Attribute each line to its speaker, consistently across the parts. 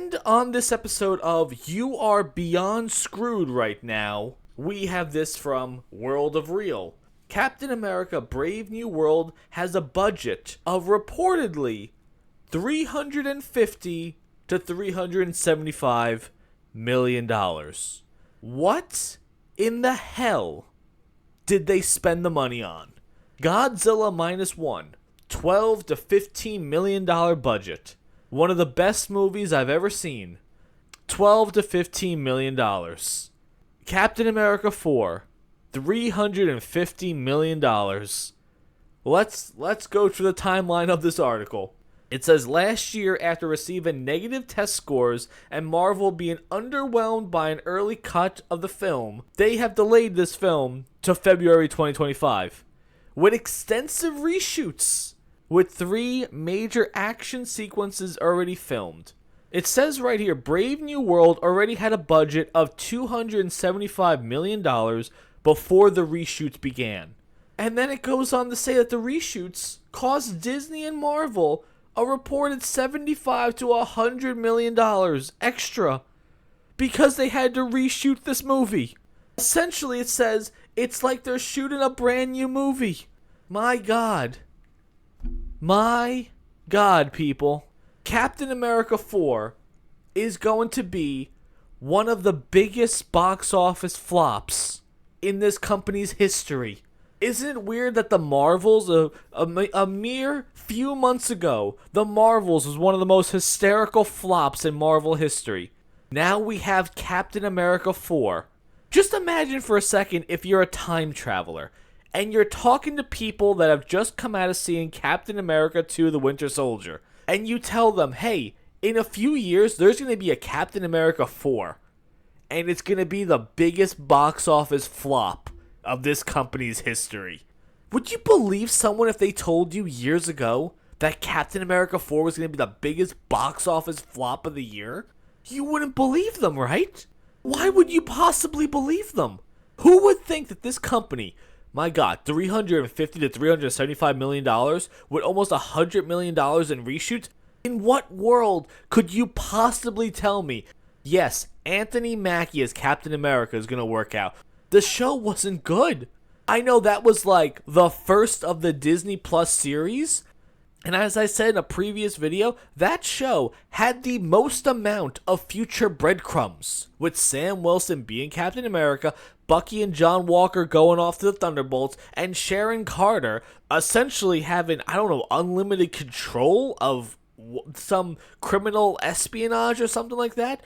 Speaker 1: And on this episode of You Are Beyond Screwed Right Now, we have this from World of Real. Captain America Brave New World has a budget of reportedly $350 to $375 million. What in the hell did they spend the money on? Godzilla Minus One, $12 to $15 million budget. One of the best movies I've ever seen. $12 to $15 million. Captain America 4, $350 million. Let's go through the timeline of this article. It says last year, after receiving negative test scores and Marvel being underwhelmed by an early cut of the film, they have delayed this film to February 2025 with extensive reshoots, with 3 major action sequences already filmed. It says right here, Brave New World already had a budget of $275 million before the reshoots began. And then it goes on to say that the reshoots cost Disney and Marvel a reported $75 to $100 million extra because they had to reshoot this movie. Essentially, it says it's like they're shooting a brand new movie. My God, people. Captain America 4 is going to be one of the biggest box office flops in this company's history. Isn't it weird that the Marvels, a mere few months ago, the Marvels was one of the most hysterical flops in Marvel history. Now we have Captain America 4. Just imagine for a second if you're a time traveler and you're talking to people that have just come out of seeing Captain America 2: The Winter Soldier, and you tell them, hey, in a few years there's going to be a Captain America 4, and it's going to be the biggest box office flop of this company's history. Would you believe someone if they told you years ago that Captain America 4 was going to be the biggest box office flop of the year? You wouldn't believe them, right? Why would you possibly believe them? Who would think that this company, my God, $350 to $375 million with almost $100 million in reshoots? In what world could you possibly tell me, yes, Anthony Mackie as Captain America is going to work out? The show wasn't good. I know that was like the first of the Disney Plus series. And as I said in a previous video, that show had the most amount of future breadcrumbs, with Sam Wilson being Captain America, Bucky and John Walker going off to the Thunderbolts, and Sharon Carter essentially having, unlimited control of some criminal espionage or something like that.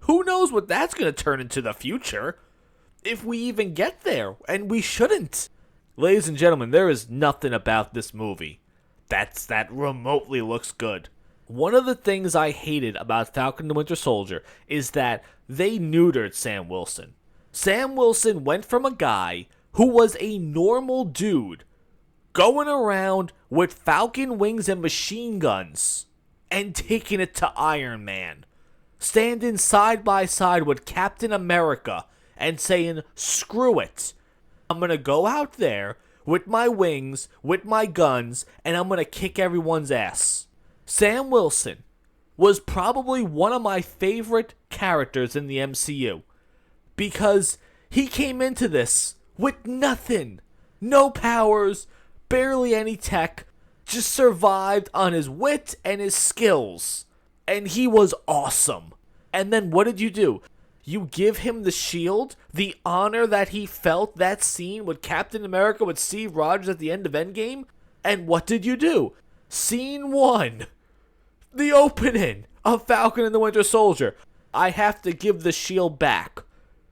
Speaker 1: Who knows what that's going to turn into the future? If we even get there, and we shouldn't. Ladies and gentlemen, there is nothing about this movie that remotely looks good. One of the things I hated about Falcon and the Winter Soldier is that they neutered Sam Wilson. Sam Wilson went from a guy who was a normal dude going around with falcon wings and machine guns and taking it to Iron Man, standing side by side with Captain America and saying, screw it. I'm going to go out there with my wings, with my guns, and I'm going to kick everyone's ass. Sam Wilson was probably one of my favorite characters in the MCU because he came into this with nothing. No powers, barely any tech, just survived on his wit and his skills. And he was awesome. And then what did you do? You give him the shield, the honor that he felt that scene with Captain America with Steve Rogers at the end of Endgame, and what did you do? Scene 1, the opening of Falcon and the Winter Soldier. I have to give the shield back.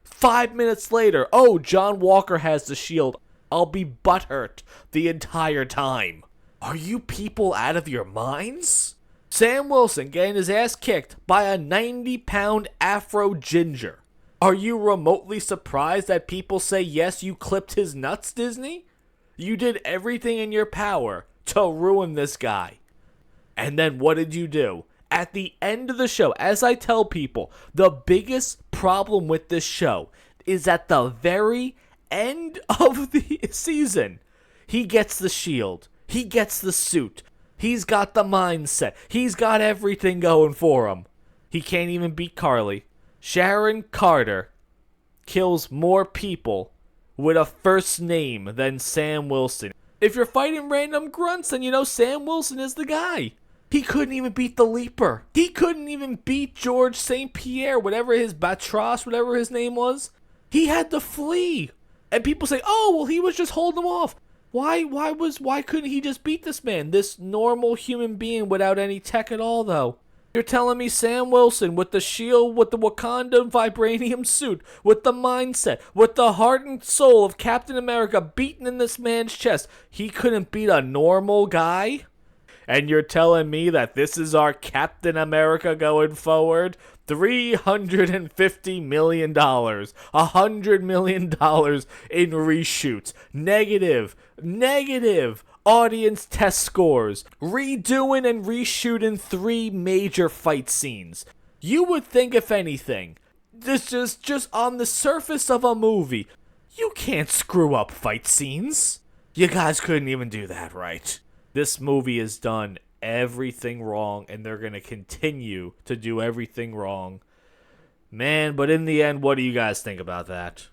Speaker 1: 5 minutes later, oh, John Walker has the shield. I'll be butthurt the entire time. Are you people out of your minds? Sam Wilson getting his ass kicked by a 90-pound Afro ginger. Are you remotely surprised that people say, yes, you clipped his nuts, Disney? You did everything in your power to ruin this guy. And then what did you do? At the end of the show, as I tell people, the biggest problem with this show is at the very end of the season, he gets the shield. He gets the suit. He's got the mindset. He's got everything going for him. He can't even beat Carly. Sharon Carter kills more people with a first name than Sam Wilson. If you're fighting random grunts, then you know Sam Wilson is the guy. He couldn't even beat the Leaper. He couldn't even beat George St. Pierre, whatever his Batros, whatever his name was. He had to flee. And people say, oh, well, he was just holding him off. Why couldn't he just beat this man? This normal human being without any tech at all, though. You're telling me Sam Wilson with the shield, with the Wakanda vibranium suit, with the mindset, with the heart and soul of Captain America beaten in this man's chest, he couldn't beat a normal guy? And you're telling me that this is our Captain America going forward? $350 million. $100 million in reshoots. Negative audience test scores. Redoing and reshooting 3 major fight scenes. You would think, if anything, this is just on the surface of a movie. You can't screw up fight scenes. You guys couldn't even do that right. This movie has done everything wrong, and they're going to continue to do everything wrong. Man, but in the end, what do you guys think about that?